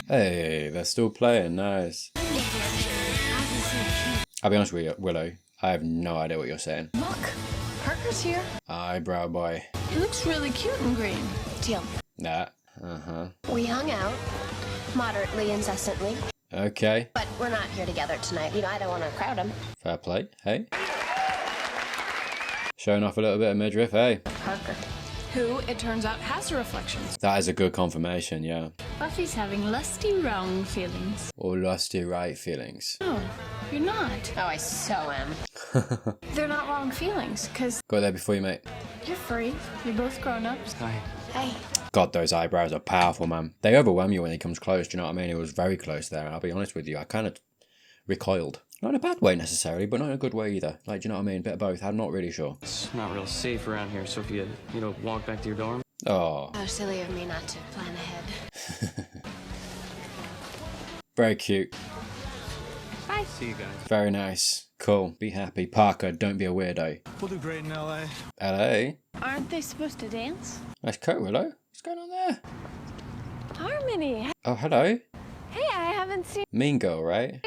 Hey, they're still playing. Nice. I'll be honest with you, Willow. I have no idea what you're saying. Look, Parker's here. Eyebrow boy. He looks really cute in green. Deal. That. Uh-huh. We hung out, moderately incessantly. Okay. But we're not here together tonight. You know, I don't want to crowd him. Fair play. Hey. Showing off a little bit of midriff, hey. Parker, who, it turns out, has the reflections. That is a good confirmation, yeah. Buffy's having lusty wrong feelings. Or lusty right feelings. Oh, you're not. Oh, I so am. They're not wrong feelings, because Got there before you, mate. you're free. You're both grown-ups. Hi. Hey. God, those eyebrows are powerful, man. They overwhelm you when he comes close, do you know what I mean? He was very close there, I'll be honest with you. I kind of recoiled. Not in a bad way necessarily, but not in a good way either. Like, do you know what I mean? Bit of both, I'm not really sure. It's not real safe around here, so if you walk back to your dorm. Oh. How silly of me not to plan ahead. Very cute. Bye. See you guys. Very nice. Cool. Be happy. Parker, don't be a weirdo. We'll do great in LA. LA? Aren't they supposed to dance? Nice coat, Willow. What's going on there? Harmony. Oh, hello. Hey, I haven't seen Mean girl, right?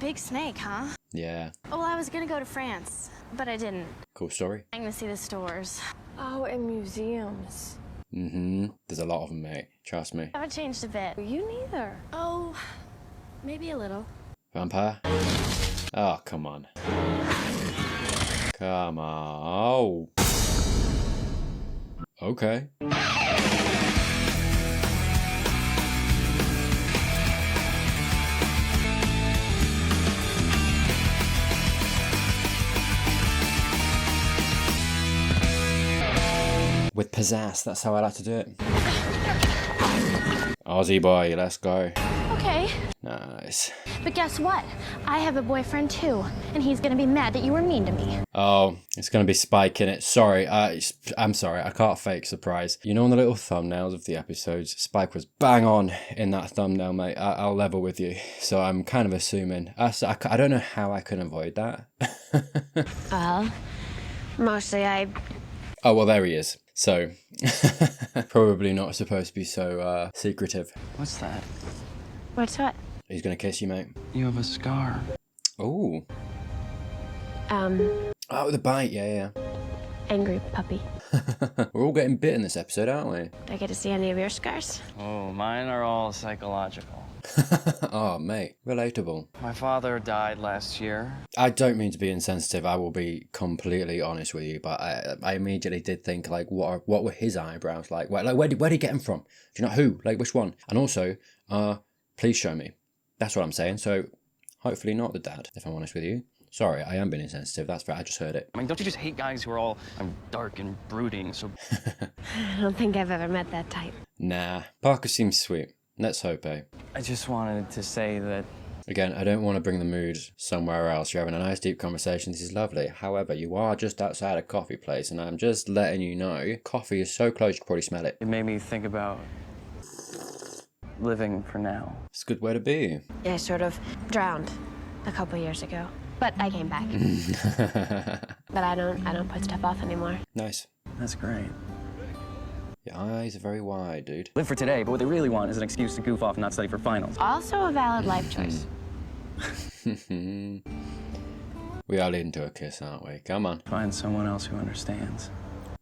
Big snake, huh? Yeah. Well, I was gonna go to France, but I didn't. Cool story. I'm gonna see the stores. Oh, and museums. Mm-hmm. There's a lot of them, mate. Trust me. I haven't changed a bit. You neither. Oh, maybe a little. Vampire? Oh, come on. Come on. Oh. Okay. With pizzazz, that's how I like to do it. Aussie boy, let's go. Okay, Nice. but guess what? I have a boyfriend too, and he's gonna be mad that you were mean to me. Oh, it's going to be Spike in it. Sorry, I'm sorry, I can't fake surprise. You know, on the little thumbnails of the episodes, Spike was bang on in that thumbnail, mate. I'll level with you. So I'm kind of assuming. I don't know how I can avoid that. Well, mostly Oh, well, there he is. So, probably not supposed to be so secretive. What's that? What's what? He's going to kiss you, mate. You have a scar. Oh. Oh, the bite, yeah. Angry puppy. We're all getting bit in this episode, aren't we? Do I get to see any of your scars? Oh, mine are all psychological. Oh, mate, relatable. My father died last year. I don't mean to be insensitive, I will be completely honest with you, but I immediately did think, like, what were his eyebrows like? Where did he get them from? Do you know who? Like, which one? And also, please show me. That's what I'm saying, so hopefully not the dad, if I'm honest with you. Sorry, I am being insensitive, that's fair, I just heard it. I mean, don't you just hate guys who are all dark and brooding, so... I don't think I've ever met that type. Nah, Parker seems sweet. Let's hope, eh? I just wanted to say that... Again, I don't want to bring the mood somewhere else. You're having a nice deep conversation, this is lovely. However, you are just outside a coffee place, and I'm just letting you know, coffee is so close you can probably smell it. It made me think about... living for now. It's a good way to be. I sort of drowned a couple years ago, but I came back. But I don't put stuff off anymore. Nice. That's great. Your eyes are very wide, dude. Live for today, but what they really want is an excuse to goof off and not study for finals. Also a valid life choice. We are leading to a kiss, aren't we? Come on. Find someone else who understands.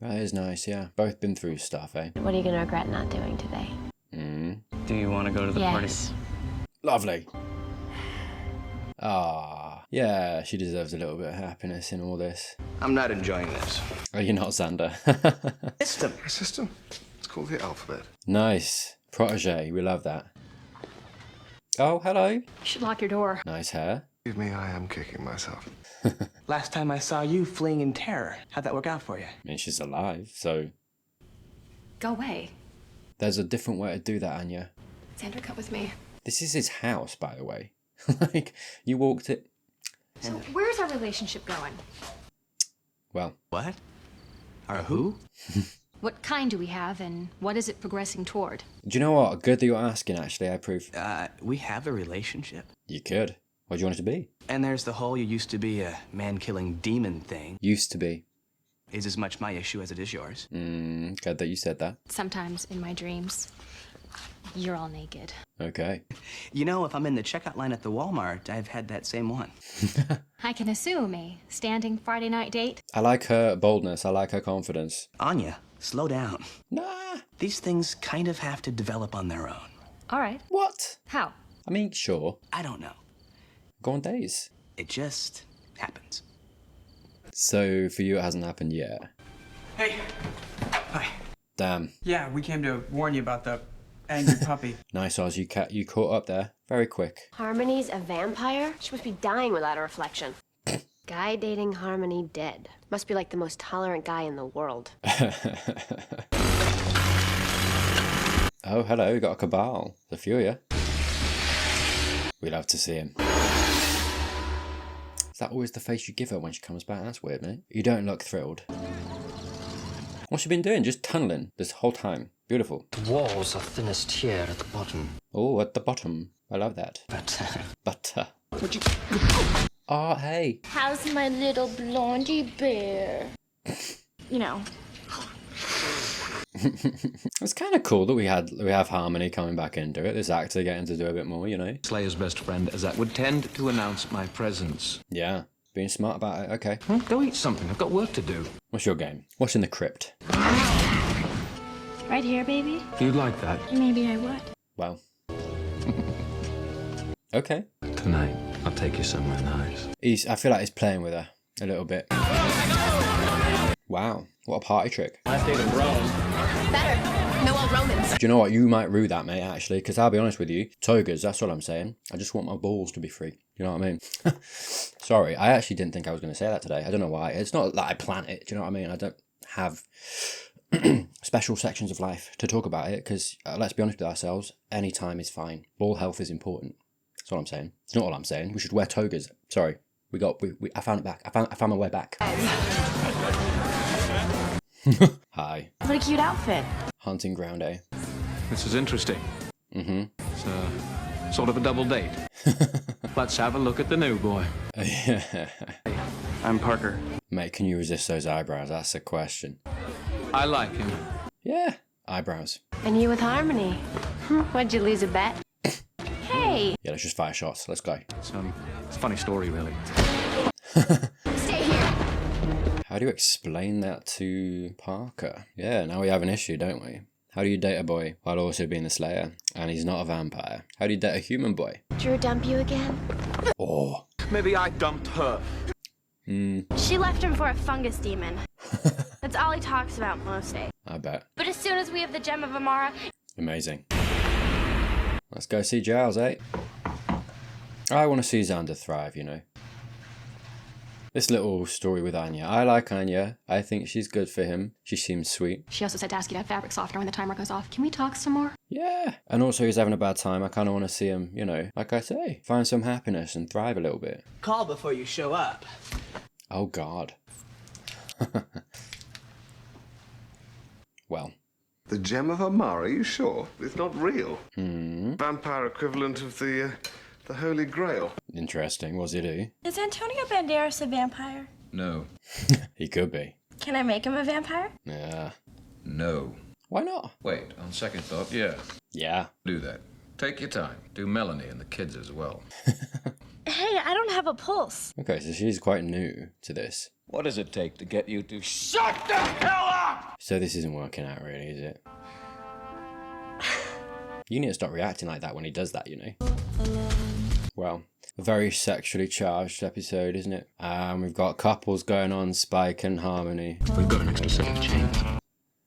That is nice, yeah. Both been through stuff, eh? What are you gonna regret not doing today? Do you want to go to the party? Yes. Lovely. Ah, yeah, she deserves a little bit of happiness in all this. I'm not enjoying this. Oh, you're not Xander. System. System? It's called the alphabet. Nice. Protege, we love that. Oh, hello. You should lock your door. Nice hair. Believe me, I am kicking myself. Last time I saw you fleeing in terror. How'd that work out for you? I mean, she's alive, so Go away. there's a different way to do that, Anya. Xander, come with me. This is his house, by the way. Like, you walked it. So where's our relationship going? Well, What? Or who? What kind do we have, and what is it progressing toward? do you know what? Good that you're asking, actually. I approve. We have a relationship. You could. What do you want it to be? And there's the whole you used to be a man-killing demon thing. Used to be. Is as much my issue as it is yours. Good that you said that. Sometimes in my dreams. You're all naked. Okay. You know, if I'm in the checkout line at the Walmart, I've had that same one. I can assume a standing Friday night date. I like her boldness. I like her confidence. Anya, slow down. Nah. These things kind of have to develop on their own. All right. What? How? I mean, sure. I don't know. Go on days. It just happens. So for you, it hasn't happened yet. Hey. Hi. Damn. Yeah, we came to warn you about the angry puppy. Nice, Oz. You caught up there very quick. Harmony's a vampire? She must be dying without a reflection. Guy dating Harmony dead. Must be like the most tolerant guy in the world. Oh, hello. We got a cabal. The few of you. We love to see him. Is that always the face you give her when she comes back? That's weird, mate. You don't look thrilled. What's she been doing? Just tunneling this whole time. Beautiful. The walls are thinnest here at the bottom. Oh, at the bottom. I love that. But, Oh, hey. How's my little blondie bear? You know. It's kind of cool that we have Harmony coming back into it. This actor getting to do a bit more, you know. Slayer's best friend, as that would tend to announce my presence. Yeah, being smart about it. Okay. Go eat something. I've got work to do. What's your game? What's in the crypt? Right here, baby? You'd like that? Maybe I would. Well. Okay. Tonight, I'll take you somewhere nice. I feel like he's playing with her a little bit. Wow, what a party trick. I stayed in Rome. Better. No old Romans. Do you know what? You might rue that, mate, actually, because I'll be honest with you. Togas, that's all I'm saying. I just want my balls to be free. You know what I mean? Sorry, I actually didn't think I was going to say that today. I don't know why. It's not that I plan it. Do you know what I mean? I don't have special sections of life to talk about it because, let's be honest with ourselves, any time is fine. Ball health is important. That's all I'm saying. It's not all I'm saying. We should wear togas. Sorry. I found it back. I found my way back. Hi. What a cute outfit. Hunting ground, eh? This is interesting. Mm-hmm. It's sort of a double date. Let's have a look at the new boy. I'm Parker. Mate, can you resist those eyebrows? That's the question. I like him. Yeah. Eyebrows. And you with Harmony. What'd you lose a bet? Hey. Yeah, let's just fire shots. Let's go. It's a funny story, really. Stay here. How do you explain that to Parker? Yeah, now we have an issue, don't we? How do you date a boy while also being the Slayer? And he's not a vampire. How do you date a human boy? Drew dump you again? Oh. Maybe I dumped her. She left him for a fungus demon. That's all he talks about most days. I bet. But as soon as we have the gem of Amara, Amazing. Let's go see Giles, eh? I want to see Xander thrive, you know. This little story with Anya. I like Anya. I think she's good for him. She seems sweet. She also said to ask you to have fabric softener when the timer goes off. Can we talk some more? Yeah. And also he's having a bad time. I kind of want to see him, you know, like I say, find some happiness and thrive a little bit. Call before you show up. Oh, God. Well. The gem of Amara, are you sure? It's not real. Vampire equivalent of the Holy Grail. Interesting. What's he do? is Antonio Banderas a vampire? No. He could be. Can I make him a vampire? Yeah. No. Why not? Wait, on second thought, yeah. Yeah. Do that. Take your time. Do Melanie and the kids as well. Hey, I don't have a pulse. Okay, so she's quite new to this. What does it take to get you to shut the hell up? So this isn't working out really, is it? You need to stop reacting like that when he does that, you know? Well, a very sexually charged episode, isn't it? We've got couples going on, Spike and Harmony. We've got an extra set of chains.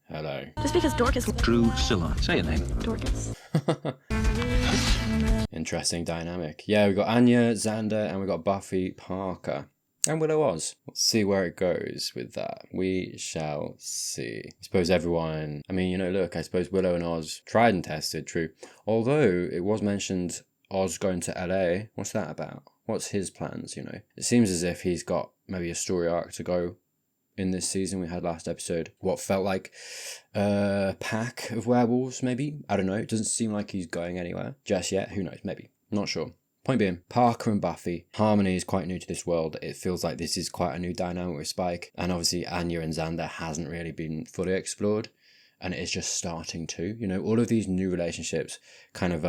Hello. Just because Dorcas... Drew Silla. Say your name. Dorcas. Interesting dynamic. Yeah, we've got Anya, Xander, and we've got Buffy, Parker. And Willow Oz. Let's see where it goes with that. We shall see. I suppose everyone... I mean, you know, look, I suppose Willow and Oz tried and tested, true. Although it was mentioned Oz going to LA. What's that about? What's his plans, you know? It seems as if he's got maybe a story arc to go in this season. We had last episode what felt like a pack of werewolves, maybe? I don't know. It doesn't seem like he's going anywhere just yet. Who knows? Maybe. Not sure. Point being, Parker and Buffy. Harmony is quite new to this world. It feels like this is quite a new dynamic with Spike. And obviously Anya and Xander hasn't really been fully explored. and it is just starting to, you know, all of these new relationships kind of,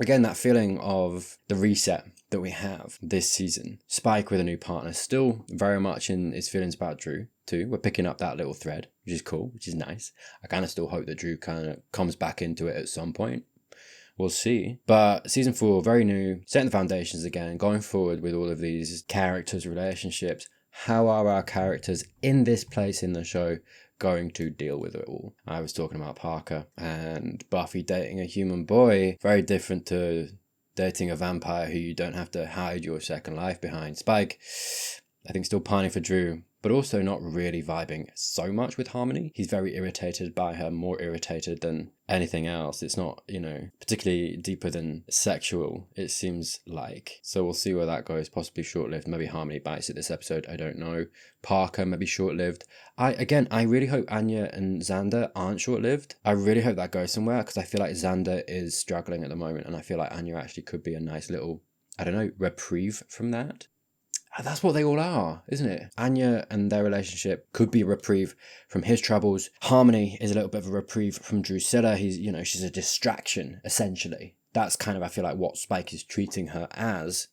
again, that feeling of the reset that we have this season. Spike with a new partner, still very much in his feelings about Drew too. We're picking up that little thread, which is cool, which is nice. I kind of still hope that Drew kind of comes back into it at some point. We'll see. But season 4, very new, setting the foundations again, going forward with all of these characters' relationships. How are our characters in this place in the show going to deal with it all? I was talking about Parker and Buffy dating a human boy, very different to dating a vampire who you don't have to hide your second life behind. Spike, I think, still pining for Drew, but also not really vibing so much with Harmony. He's very irritated by her, more irritated than anything else. It's not, you know, particularly deeper than sexual, it seems like. So we'll see where that goes, possibly short-lived. Maybe Harmony bites it this episode, I don't know. Parker, maybe short-lived. I really hope Anya and Xander aren't short-lived. I really hope that goes somewhere, because I feel like Xander is struggling at the moment, and I feel like Anya actually could be a nice little, I don't know, reprieve from that. That's what they all are, isn't it? Anya and their relationship could be a reprieve from his troubles. Harmony is a little bit of a reprieve from Drusilla. She's a distraction, essentially. That's kind of, I feel like, what Spike is treating her as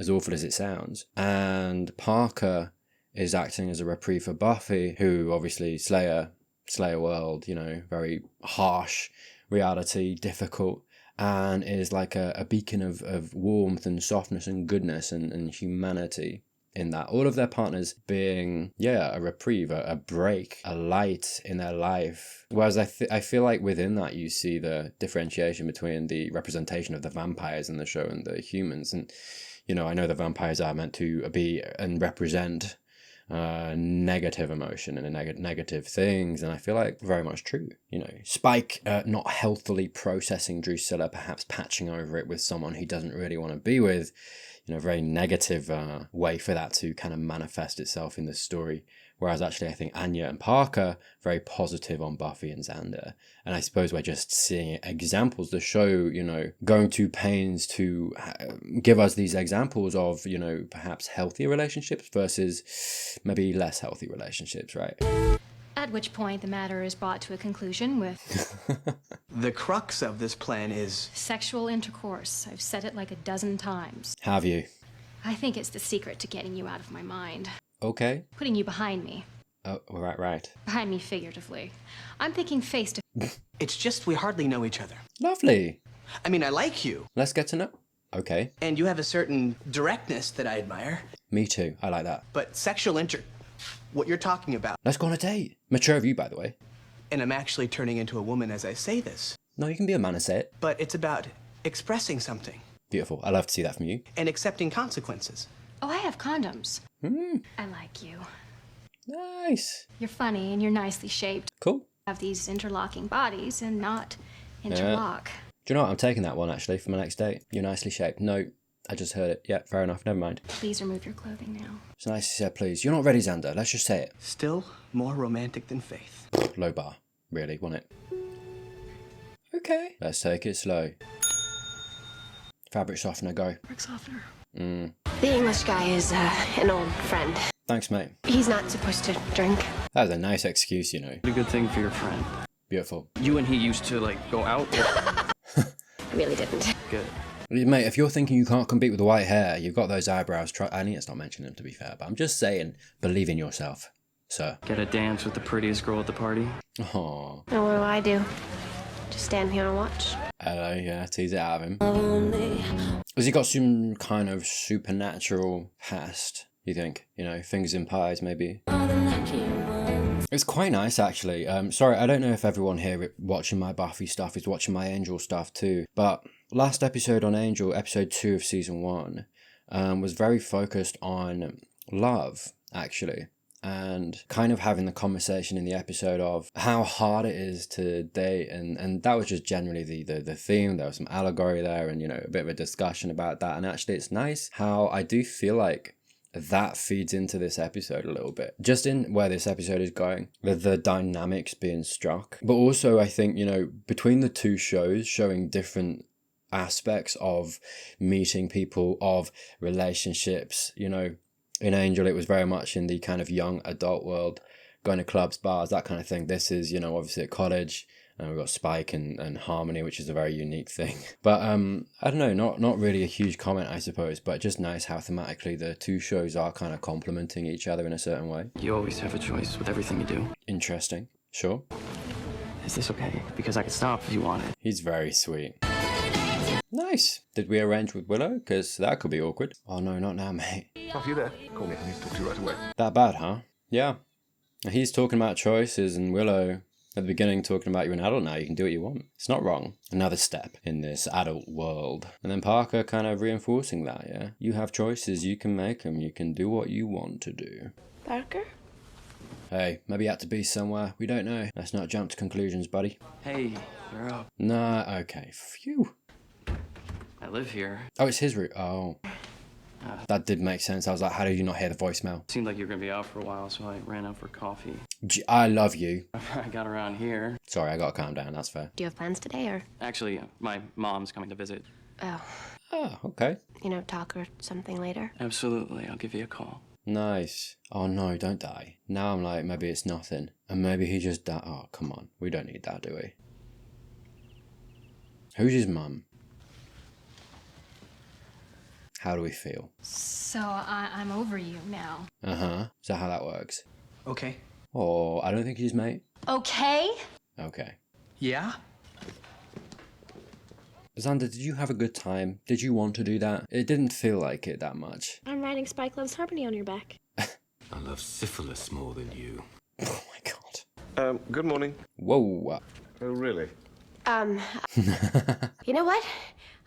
awful as it sounds. And Parker is acting as a reprieve for Buffy, who obviously Slayer world, you know, very harsh reality, difficult, and is like a beacon of warmth and softness and goodness and humanity. In that, all of their partners being, a reprieve, a break, a light in their life. Whereas I feel like within that you see the differentiation between the representation of the vampires in the show and the humans. And, you know, I know the vampires are meant to be and represent negative emotion and negative things, and I feel like very much true. You know, Spike not healthily processing Drusilla, perhaps patching over it with someone he doesn't really want to be with. You know, very negative way for that to kind of manifest itself in the story. Whereas actually I think Anya and Parker, very positive on Buffy and Xander. And I suppose we're just seeing examples. The show, you know, going to pains to give us these examples of, you know, perhaps healthier relationships versus maybe less healthy relationships, right? At which point the matter is brought to a conclusion with The crux of this plan is... sexual intercourse. I've said it like a dozen times. Have you? I think it's the secret to getting you out of my mind. Okay. Putting you behind me. Oh, right. Behind me figuratively. I'm thinking face to... It's just we hardly know each other. Lovely. I mean, I like you. Let's get to know. Okay. And you have a certain directness that I admire. Me too. I like that. But what you're talking about. Let's go on a date. Mature of you, by the way. And I'm actually turning into a woman as I say this. No, you can be a man and say it. But it's about expressing something. Beautiful. I love to see that from you. And accepting consequences. Oh, I have condoms. I like you. Nice. You're funny and you're nicely shaped. Cool. Have these interlocking bodies and not interlock. Do you know what? I'm taking that one, actually, for my next date. You're nicely shaped. No, I just heard it. Yeah, fair enough. Never mind. Please remove your clothing now. It's nice you said please. You're not ready, Xander. Let's just say it. Still more romantic than Faith. Low bar. Really, wasn't it? Okay. Let's take it slow. Fabric softener, go. Fabric softener. The English guy is an old friend. Thanks, mate. He's not supposed to drink. That was a nice excuse, you know. A good thing for your friend. Beautiful. You and he used to, like, go out? I really didn't. Good. Mate, if you're thinking you can't compete with the white hair, you've got those eyebrows. I need to stop mentioning them, to be fair, but I'm just saying, believe in yourself, sir. Get a dance with the prettiest girl at the party? Oh. Now what do I do? Just stand here and watch? Hello, yeah, tease it out of him. Has he got some kind of supernatural past, you think? You know, fingers in pies, maybe? It's quite nice, actually. Sorry, I don't know if everyone here watching my Buffy stuff is watching my Angel stuff too, but last episode on Angel, episode 2 of season 1, was very focused on love, actually. And kind of having the conversation in the episode of how hard it is to date, and that was just generally the theme. There was some allegory there and, you know, a bit of a discussion about that. And actually it's nice how I do feel like that feeds into this episode a little bit, just in where this episode is going, with the dynamics being struck. But also I think, you know, between the two shows showing different aspects of meeting people, of relationships, you know, in Angel, it was very much in the kind of young adult world, going to clubs, bars, that kind of thing. This is, you know, obviously at college, And we've got Spike and Harmony, which is a very unique thing. But I don't know, not really a huge comment, I suppose, but just nice how thematically the two shows are kind of complementing each other in a certain way. You always have a choice with everything you do. Interesting. Sure. Is this okay? Because I could stop if you wanted. He's very sweet. Nice. Did we arrange with Willow? Because that could be awkward. Oh no, not now, mate. Buffy, you there? Call me. I need to talk to you right away. That bad, huh? Yeah. He's talking about choices, and Willow at the beginning talking about you're an adult now, you can do what you want. It's not wrong. Another step in this adult world. And then Parker kind of reinforcing that, yeah? You have choices, you can make them, you can do what you want to do. Parker? Hey, maybe you had to be somewhere. We don't know. Let's not jump to conclusions, buddy. Hey, you're up. Nah, okay. Phew. I live here. Oh, it's his route. Oh. That did make sense. I was like, how did you not hear the voicemail? Seemed like you were going to be out for a while, so I ran out for coffee. I love you. I got around here. Sorry, I gotta calm down. That's fair. Do you have plans today, or? Actually, my mom's coming to visit. Oh. Oh, okay. Talk or something later? Absolutely. I'll give you a call. Nice. Oh no, don't die. Now I'm like, maybe it's nothing. And maybe he just died. Oh, come on. We don't need that, do we? Who's his mum? How do we feel? So I'm over you now. Uh-huh. Is that how that works? Okay. Oh, I don't think he's mate. Okay? Okay. Yeah? Xander, did you have a good time? Did you want to do that? It didn't feel like it that much. I'm riding Spike Loves Harmony on your back. I love syphilis more than you. Oh my god. Good morning. Whoa. Oh, really? You know what?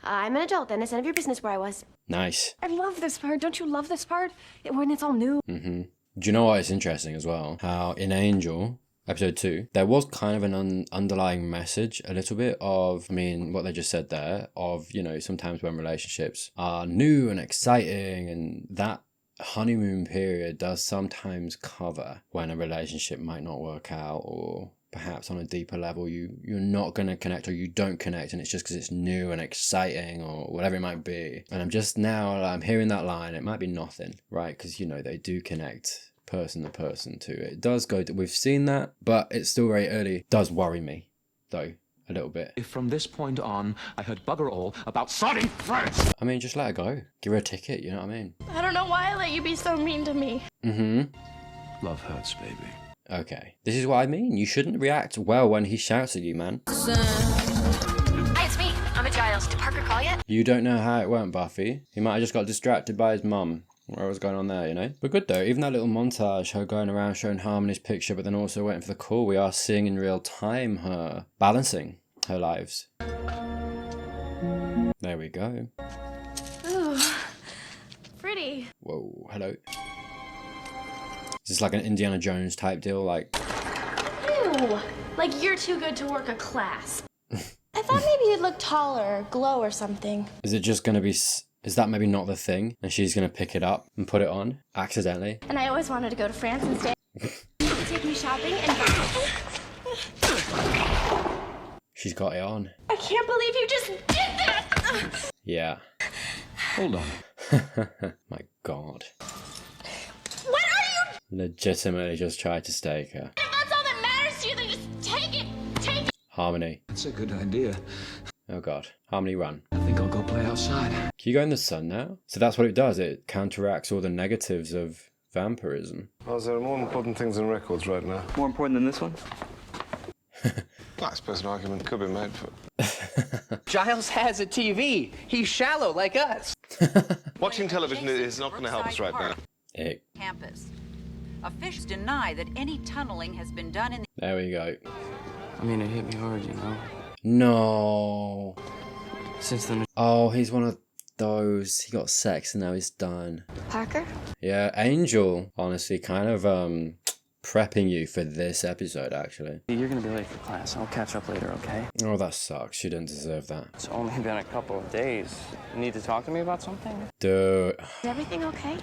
I'm an adult, and it's none of your business where I was. Nice. I love this part. Don't you love this part? When it's all new. Mm-hmm. Do you know what is interesting as well? How in Angel, episode 2, there was kind of an underlying message, a little bit of, I mean, what they just said there, of, sometimes when relationships are new and exciting, and that honeymoon period does sometimes cover when a relationship might not work out, or perhaps on a deeper level you're not going to connect, or you don't connect, and it's just because it's new and exciting or whatever it might be. And I'm hearing that line, it might be nothing, right? Because they do connect person to person too. It does go we've seen that, but it's still very early. It does worry me though a little bit. If from this point on I heard bugger all about starting fresh. I mean, just let her go, give her a ticket, you know what I mean? I don't know why I let you be so mean to me. Love hurts, baby. Okay, this is what I mean. You shouldn't react well when he shouts at you, man. Hi, it's me. I'm at Giles. Did Parker call yet? You don't know how it went, Buffy. He might have just got distracted by his mum. What was going on there, But good though, even that little montage, her going around showing Harmony's picture, but then also waiting for the call, we are seeing in real time her balancing her lives. There we go. Ooh, pretty. Whoa, hello. Is this like an Indiana Jones type deal? Like, Ew, like you're too good to work a class. I thought maybe you'd look taller, or glow or something. is it just going to be... Is that maybe not the thing? And she's going to pick it up and put it on accidentally? And I always wanted to go to France and stay. Take me shopping and She's got it on. I can't believe you just did that! Yeah. Hold on. My god. What are you? Legitimately just tried to stake her. If that's all that matters to you, then just take it! Take it! Harmony. That's a good idea. Oh god. Harmony, run. I think I'll go play outside. Can you go in the sun now? So that's what it does. It counteracts all the negatives of vampirism. Oh, there are more important things than records right now. More important than this one? I suppose an argument could be made for... Giles has a TV. He's shallow like us. Watching television is not going to help us right now. Campus. Officials deny that any tunneling has been done in the... There we go. I mean, it hit me hard, No. Since then... Oh, he's one of those. He got sex and now he's done. Parker? Yeah, Angel, honestly, kind of prepping you for this episode, actually. You're gonna be late for class. I'll catch up later, okay? Oh, that sucks. You didn't deserve that. It's only been a couple of days. You need to talk to me about something? Dude. Is everything okay?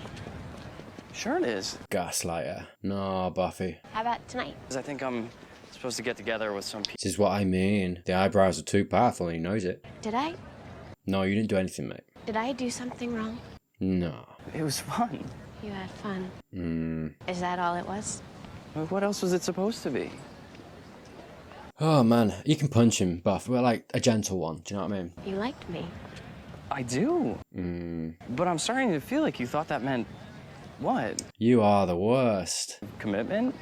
Sure it is. Gaslighter. No, Buffy. How about tonight? I think I'm supposed to get together with some people. This is what I mean. The eyebrows are too powerful and he knows it. Did I? No, you didn't do anything, mate. Did I do something wrong? No. It was fun. You had fun. Hmm. Is that all it was? What else was it supposed to be? Oh man, you can punch him, Buff. Well, like a gentle one. Do you know what I mean? You liked me. I do. But I'm starting to feel like you thought that meant what? You are the worst. Commitment?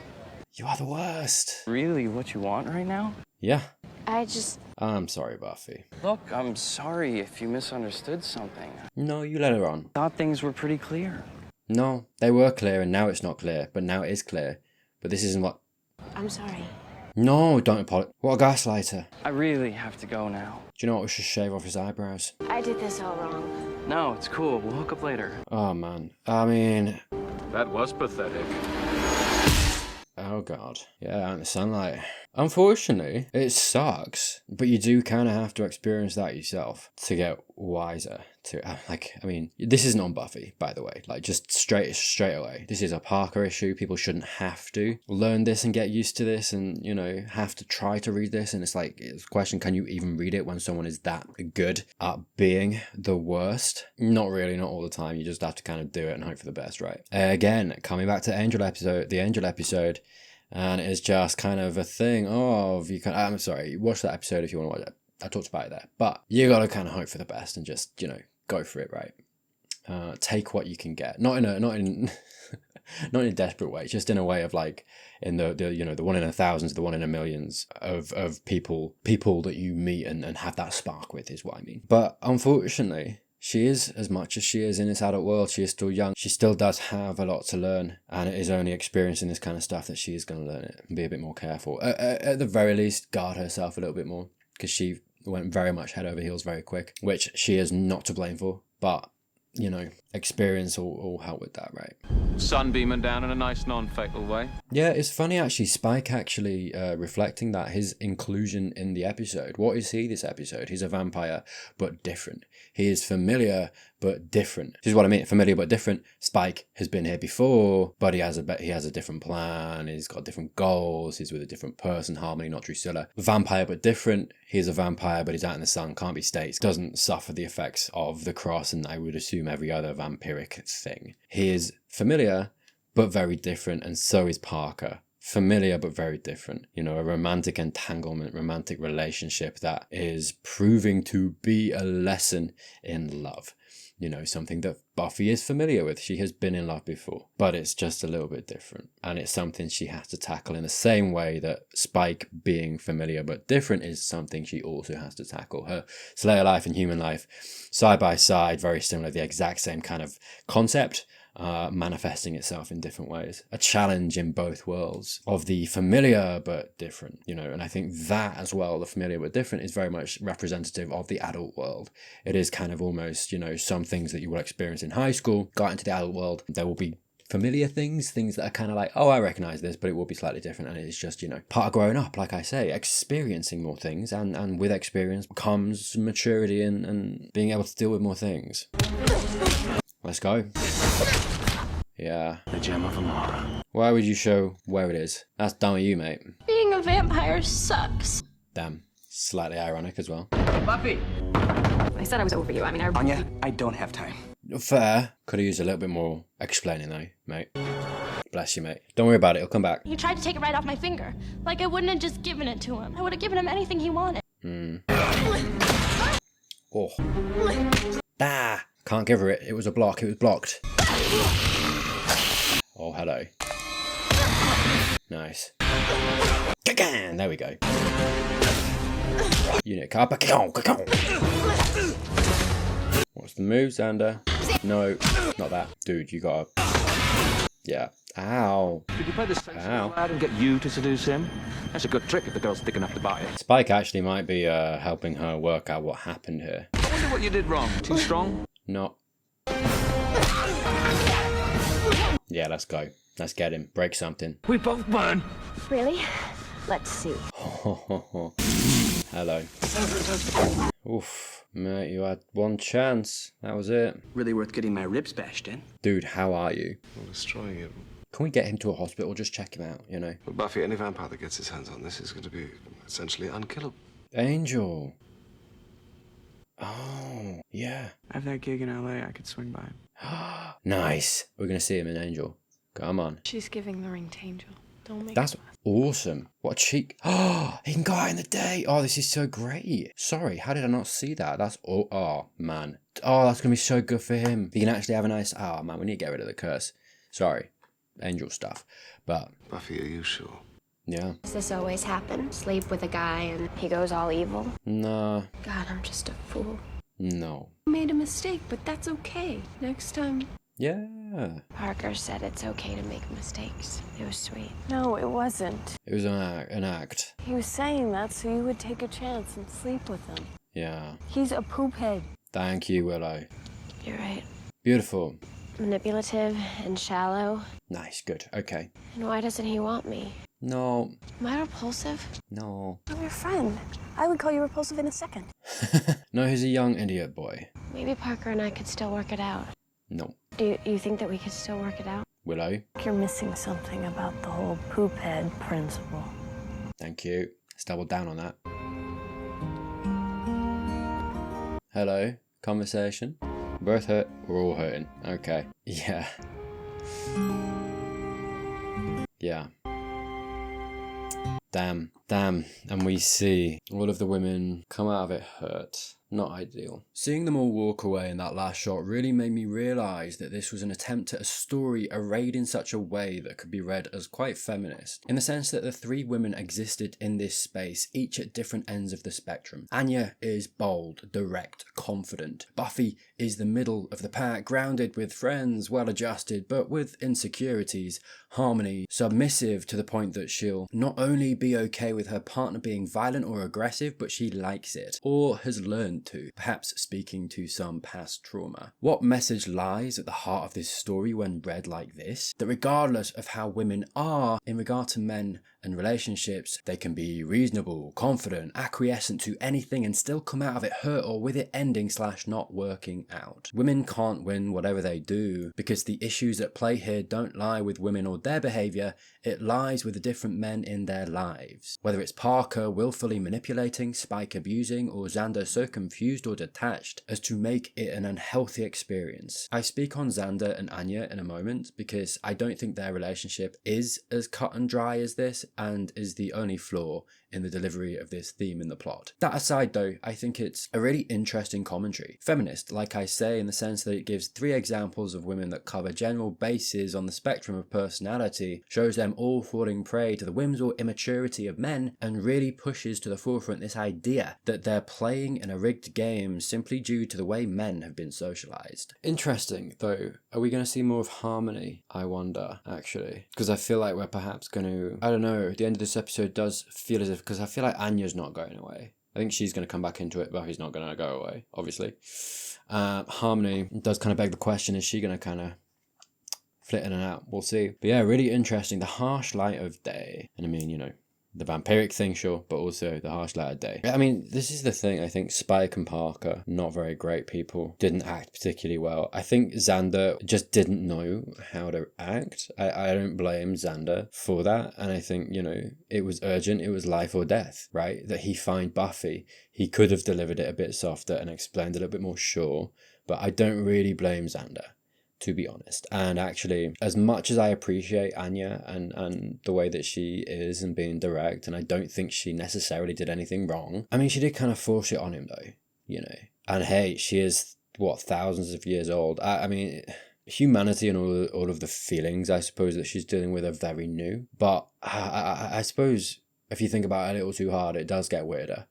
You are the worst. Really what you want right now? Yeah. I'm sorry, Buffy. Look, I'm sorry if you misunderstood something. No, you let her on. Thought things were pretty clear. No, they were clear and now it's not clear, but now it is clear. But this isn't what... I'm sorry. No, don't apologize. What a gaslighter. I really have to go now. Do you know what? We should shave off his eyebrows. I did this all wrong. No, it's cool. We'll hook up later. Oh, man. I mean... That was pathetic. Oh, God. Yeah, out in the sunlight. Unfortunately, it sucks, but you do kind of have to experience that yourself to get wiser. This isn't on Buffy, by the way. Like, just straight away. This is a Parker issue. People shouldn't have to learn this and get used to this and, you know, have to try to read this. And it's like, it's a question, can you even read it when someone is that good at being the worst? Not really, not all the time. You just have to kind of do it and hope for the best, right? Again, coming back to the Angel episode, and it's just kind of a thing of, I'm sorry, watch that episode if you want to watch it. I talked about it there. But you got to kind of hope for the best and just, you know, go for it, right? Take what you can get. Not in a desperate way, just in a way of like, in the you know, the one in a thousands, the one in a millions of people that you meet and have that spark with is what I mean. But unfortunately, she is, as much as she is in this adult world, she is still young. She still does have a lot to learn, and it is only experiencing this kind of stuff that she is going to learn it and be a bit more careful. At the very least, guard herself a little bit more, because she went very much head over heels very quick, which she is not to blame for, but, you know, experience will help with that, right? Sunbeaming down in a nice non-fatal way. Yeah, it's funny actually, Spike actually reflecting that, his inclusion in the episode. What is he this episode? He's a vampire, but different. He is familiar, but different. This is what I mean, familiar but different. Spike has been here before, but he has a different plan, he's got different goals, he's with a different person, Harmony, not Drusilla. Vampire but different. He's a vampire, but he's out in the sun, can't be staked, doesn't suffer the effects of the cross, and I would assume every other vampiric thing. He is familiar, but very different, and so is Parker. Familiar, but very different. You know, a romantic entanglement, romantic relationship that is proving to be a lesson in love. You know, something that Buffy is familiar with. She has been in love before, but it's just a little bit different. And it's something she has to tackle in the same way that Spike being familiar but different is something she also has to tackle. Her Slayer life and human life, side by side, very similar, the exact same kind of concept, manifesting itself in different ways. A challenge in both worlds of the familiar but different, you know, and I think that as well, the familiar but different, is very much representative of the adult world. It is kind of almost, you know, some things that you will experience in high school, got into the adult world, there will be familiar things that are kind of like, oh, I recognize this, but it will be slightly different, and it's just, you know, part of growing up, like I say, experiencing more things, and with experience comes maturity and being able to deal with more things. Let's go. Yeah. The gem of Amara. Why would you show where it is? That's dumb of you, mate. Being a vampire sucks. Damn. Slightly ironic as well. Buffy! I said I was over you. I mean, Anya, I don't have time. Fair. Could have used a little bit more explaining though, mate. Bless you, mate. Don't worry about it. It'll come back. He tried to take it right off my finger. Like I wouldn't have just given it to him. I would have given him anything he wanted. Oh. Ah! Can't give her it. It was a block. It was blocked. Oh, hello. Nice. There we go. Unit car. What's the move, Xander? No, not that. Dude, you gotta... Yeah. Ow. Did you play this sensible lad and get you to seduce him? That's a good trick if the girl's thick enough to buy it. Spike actually might be helping her work out what happened here. I wonder what you did wrong. Too strong? Not. Yeah, let's go. Let's get him. Break something. We both burn. Really? Let's see. Hello. Oof. Mate, you had one chance. That was it. Really worth getting my ribs bashed in. Dude, how are you? Well, destroying it. Can we get him to a hospital? Just check him out, you know? But Buffy, any vampire that gets his hands on this is going to be essentially unkillable. Angel. Oh, yeah. I have that gig in LA. I could swing by. Nice. We're going to see him in Angel. Come on. She's giving the ring to Angel. Don't make That's it. awesome. What a cheek. Oh, he can go out in the day. Oh, this is so great. Sorry, how did I not see that? That's, oh man. Oh, that's going to be so good for him. He can actually have a nice, oh man, we need to get rid of the curse. Sorry, angel stuff. But Buffy, are you sure? yeah. Does this always happen? Sleep with a guy and he goes all evil? No. God, I'm just a fool. No. I made a mistake, but that's okay. Next time. Yeah. Parker said it's okay to make mistakes. It was sweet. No, it wasn't. It was an act. He was saying that so you would take a chance and sleep with him. Yeah. He's a poop head. Thank you, Willow. You're right. Beautiful. Manipulative and shallow. Nice, good. Okay. And why doesn't he want me? No. Am I repulsive? No. I'm your friend. I would call you repulsive in a second. No, he's a young idiot boy. Maybe Parker and I could still work it out. No. Do you think that we could still work it out? Willow. You're missing something about the whole poop head principle. Thank you. Let's double down on that. Hello. Conversation. Both hurt. We're all hurting. Okay. Yeah. Yeah. Damn. And we see all of the women come out of it hurt. Not ideal. Seeing them all walk away in that last shot really made me realise that this was an attempt at a story arrayed in such a way that could be read as quite feminist, in the sense that the three women existed in this space, each at different ends of the spectrum. Anya is bold, direct, confident. Buffy is the middle of the pack, grounded with friends, well adjusted, but with insecurities. Harmony, submissive to the point that she'll not only be okay with her partner being violent or aggressive, but she likes it, or has learned to, perhaps speaking to some past trauma. What message lies at the heart of this story when read like this? That regardless of how women are in regard to men and relationships, they can be reasonable, confident, acquiescent to anything and still come out of it hurt or with it ending / not working out. Women can't win whatever they do because the issues at play here don't lie with women or their behaviour, it lies with the different men in their lives. Whether it's Parker willfully manipulating, Spike abusing, or Xander so confused or detached as to make it an unhealthy experience. I speak on Xander and Anya in a moment because I don't think their relationship is as cut and dry as this and is the only flaw in the delivery of this theme in the plot. That aside though, I think it's a really interesting commentary. Feminist, like I say, in the sense that it gives 3 examples of women that cover general bases on the spectrum of personality, shows them all falling prey to the whims or immaturity of men, and really pushes to the forefront this idea that they're playing in a rigged game simply due to the way men have been socialized. Interesting though, are we going to see more of Harmony? I wonder, actually. Because I feel like we're perhaps going to, I don't know, the end of this episode does feel as if, because I feel like Anya's not going away. I think she's going to come back into it, but he's not going to go away, obviously. Harmony does kind of beg the question, is she going to kind of flit in and out? We'll see. But yeah, really interesting. The harsh light of day. And I mean, you know, the vampiric thing, sure, but also the harsh light of day. I mean, this is the thing. I think Spike and Parker, not very great people, didn't act particularly well. I think Xander just didn't know how to act. I don't blame Xander for that. And I think, you know, it was urgent. It was life or death, right? That he find Buffy. He could have delivered it a bit softer and explained it a bit more sure. But I don't really blame Xander, to be honest. And actually, as much as I appreciate Anya and the way that she is and being direct, and I don't think she necessarily did anything wrong, I mean, she did kind of force it on him though, you know. And hey, she is, what, thousands of years old. I mean, humanity and all of the feelings, I suppose, that she's dealing with are very new. But I suppose if you think about it a little too hard, it does get weirder.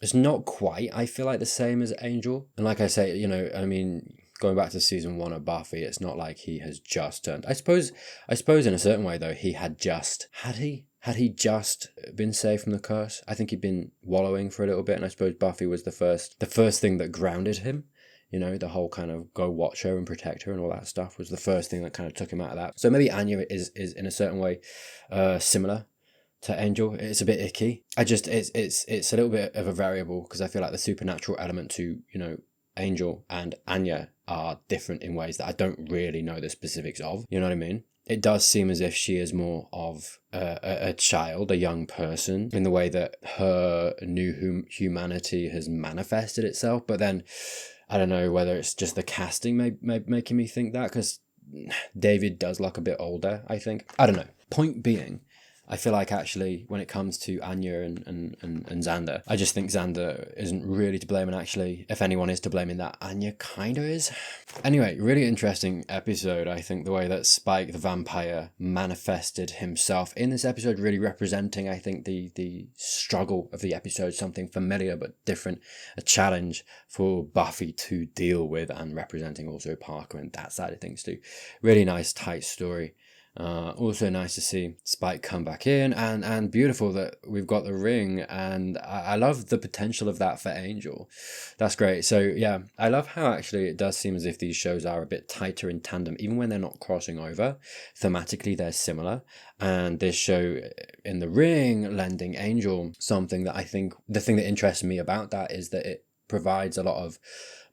It's not quite, I feel like, the same as Angel. And like I say, you know, I mean, going back to season 1 of Buffy, it's not like he has just turned. I suppose in a certain way though, he had just, had he just been saved from the curse? I think he'd been wallowing for a little bit, and I suppose Buffy was the first thing that grounded him. You know, the whole kind of go watch her and protect her and all that stuff was the first thing that kind of took him out of that. So maybe Anya is in a certain way similar to Angel. It's a bit icky. It's a little bit of a variable because I feel like the supernatural element to, you know, Angel and Anya are different in ways that I don't really know the specifics of. You know what I mean? It does seem as if she is more of a child, a young person, in the way that her new humanity has manifested itself. But then, I don't know whether it's just the casting making me think that, because David does look a bit older, I think. I don't know. Point being, I feel like actually when it comes to Anya and Xander, I just think Xander isn't really to blame, and actually if anyone is to blame in that, Anya kind of is. Anyway, really interesting episode. I think the way that Spike the vampire manifested himself in this episode, really representing, I think, the struggle of the episode, something familiar but different, a challenge for Buffy to deal with, and representing also Parker and that side of things too. Really nice, tight story. Also nice to see Spike come back in, and beautiful that we've got the ring, and I love the potential of that for Angel. That's great. So yeah, I love how actually it does seem as if these shows are a bit tighter in tandem, even when they're not crossing over. Thematically they're similar, and this show in the ring lending Angel something that I think, the thing that interests me about that is that it provides a lot of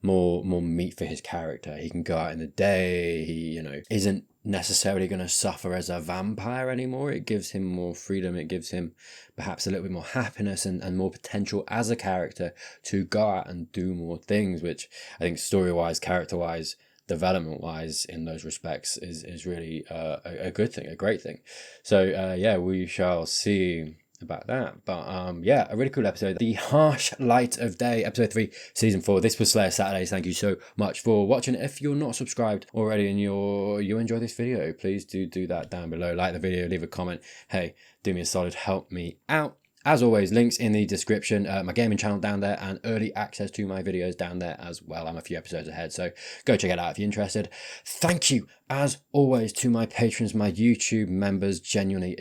more meat for his character. He can go out in the day, he, you know, isn't necessarily going to suffer as a vampire anymore. It gives him more freedom, it gives him perhaps a little bit more happiness and more potential as a character to go out and do more things, which I think story-wise, character-wise, development-wise in those respects is really a good thing, a great thing. So yeah, we shall see about that. But yeah, a really cool episode. The Harsh Light of Day, episode 3, season 4. This was Slayer Saturdays. Thank you so much for watching. If you're not subscribed already and you enjoy this video, please do that down below. Like the video, leave a comment. Hey, do me a solid, help me out. As always, links in the description, my gaming channel down there, and early access to my videos down there as well. I'm a few episodes ahead, so go check it out if you're interested. Thank you, as always, to my patrons, my YouTube members. Genuinely,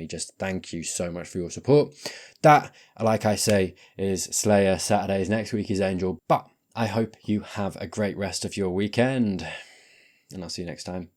just thank you so much for your support. That, like I say, is Slayer Saturdays. Next week is Angel, but I hope you have a great rest of your weekend, and I'll see you next time.